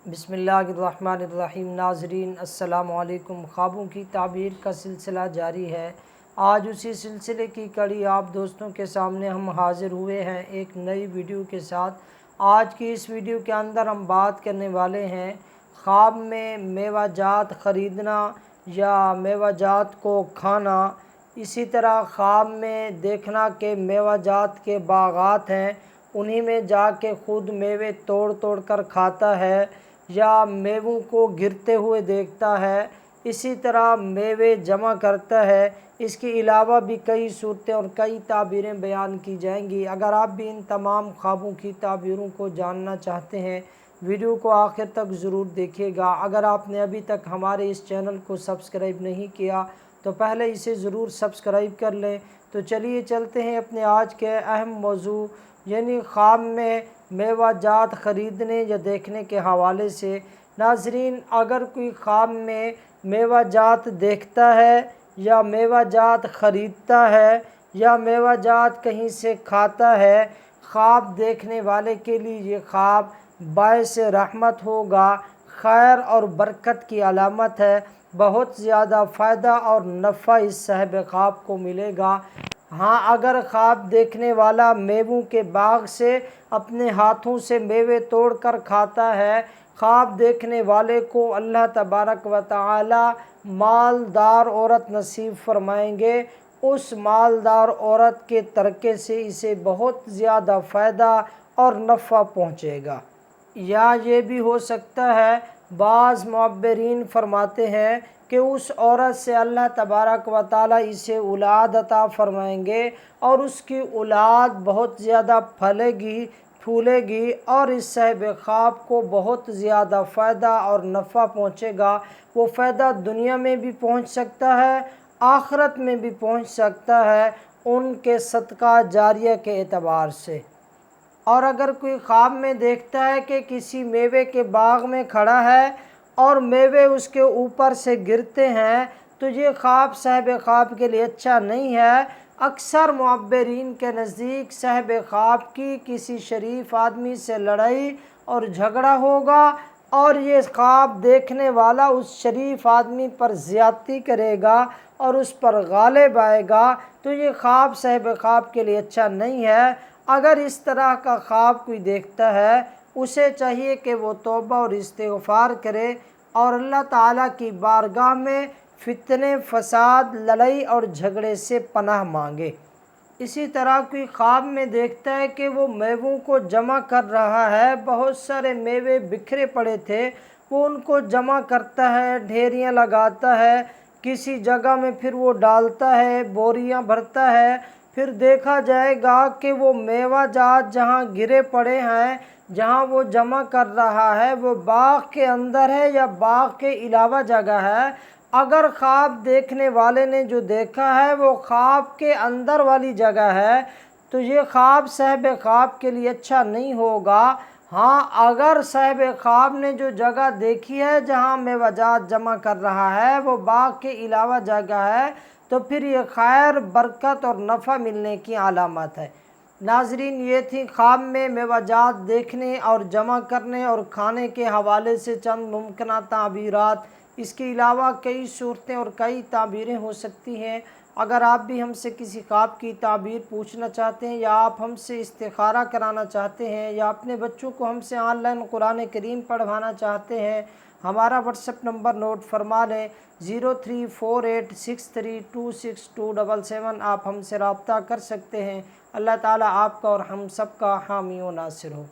बिस्मिल्लाहिर्रहमानिर्रहीम। नाज़रीन अस्सलामु अलैकुम। ख्वाबों की ताबीर का सिलसिला जारी है। आज उसी सिलसिले की कड़ी आप दोस्तों के सामने हम हाज़िर हुए हैं एक नई वीडियो के साथ। आज की इस वीडियो के अंदर हम बात करने वाले हैं ख्वाब में मेवाजात ख़रीदना या मेवाजात को खाना। इसी तरह ख्वाब में देखना कि मेवाजात के बागात हैं, उन्हीं में जाके ख़ुद मेवे तोड़ तोड़ कर खाता है या मेवों को गिरते हुए देखता है। इसी तरह मेवे जमा करता है। इसके अलावा भी कई सूरतें और कई ताबीरें बयान की जाएंगी। अगर आप भी इन तमाम ख्वाबों की ताबीरों को जानना चाहते हैं, वीडियो को आखिर तक ज़रूर देखिएगा। अगर आपने अभी तक हमारे इस चैनल को सब्सक्राइब नहीं किया तो पहले इसे ज़रूर सब्सक्राइब कर लें। तो चलिए चलते हैं अपने आज के अहम मौजू यानी ख्वाब में मेवाजात ख़रीदने या देखने के हवाले से। नाज़रीन, अगर कोई ख्वाब में मेवाजात देखता है या मेवाजात ख़रीदता है या मेवाजात कहीं से खाता है, ख्वाब देखने वाले के लिए ये ख्वाब बाइस रहमत होगा, खैर और बरकत की अलामत है। बहुत ज़्यादा फ़ायदा और नफ़ा इस साहिब ख्वाब को मिलेगा। हाँ, अगर ख्वाब देखने वाला मेवों के बाग से अपने हाथों से मेवे तोड़ कर खाता है, ख्वाब देखने वाले को अल्लाह तबारक व तआला मालदार औरत नसीब फरमाएंगे। उस मालदार औरत के तरके से इसे बहुत ज़्यादा फ़ायदा और नफ़ा पहुँचेगा। या ये भी हो सकता है, बाज़ मुअब्बिरीन फरमाते हैं कि उस औरत से अल्लाह तबारक व तआला इसे औलाद अता फरमाएंगे और उसकी औलाद बहुत ज़्यादा फलेगी फूलेगी और इस साहिब ख्वाब को बहुत ज़्यादा फ़ायदा और नफ़ा पहुँचेगा। वो फ़ायदा दुनिया में भी पहुँच सकता है, आखिरत में भी पहुँच सकता है उनके सदका जारिया के एतबार से। और अगर कोई ख्वाब में देखता है कि किसी मेवे के बाग में खड़ा है और मेवे उसके ऊपर से गिरते हैं, तो ये ख्वाब साहिब ख्वाब के लिए अच्छा नहीं है। अक्सर मुअब्बिरीन के नज़दीक साहिब ख्वाब की किसी शरीफ आदमी से लड़ाई और झगड़ा होगा और ये ख्वाब देखने वाला उस शरीफ आदमी पर ज़्यादती करेगा और उस पर गालिब आएगा। तो ये ख्वाब साहिब ख्वाब के लिए अच्छा नहीं है। अगर इस तरह का ख्वाब कोई देखता है, उसे चाहिए कि वो तौबा और इस्तिग़फ़ार करे और अल्लाह ताला की बारगाह में फितने, फसाद, लड़ाई और झगड़े से पनाह मांगे। इसी तरह कोई ख्वाब में देखता है कि वो मेवों को जमा कर रहा है, बहुत सारे मेवे बिखरे पड़े थे, वो उनको जमा करता है, ढेरियाँ लगाता है, किसी जगह में फिर वो डालता है, बोरियाँ भरता है। फिर देखा जाएगा कि वो मेवाजात जहाँ गिरे पड़े हैं, जहाँ वो जमा कर रहा है, वो बाग के अंदर है या बाग के अलावा जगह है। अगर ख्वाब देखने वाले ने जो देखा है वो ख्वाब के अंदर वाली जगह है, तो ये ख्वाब साहिब ख्वाब के लिए अच्छा नहीं होगा। हाँ, अगर साहिब ख्वाब ने जो जगह देखी है जहाँ मेवाजात जमा कर रहा है वो बाग के अलावा जगह है, तो फिर ये खैर, बरकत और नफ़ा मिलने की अलामत है। नाज़रीन, ये थी ख्वाब में मेवाजात देखने और जमा करने और खाने के हवाले से चंद मुमकिन ताबीरात। इसके अलावा कई सूरतें और कई ताबीरें हो सकती हैं। अगर आप भी हमसे किसी ख्वाब की ताबीर पूछना चाहते हैं या आप हमसे इस्तिखारा कराना चाहते हैं या अपने बच्चों को हमसे ऑनलाइन कुरान करीम पढ़वाना चाहते हैं, हमारा व्हाट्सएप नंबर नोट फरमा लें 034863262777। आप हमसे रब्ता कर सकते हैं। अल्लाह ताला आपका और हम सब का हामी व नासिर हो।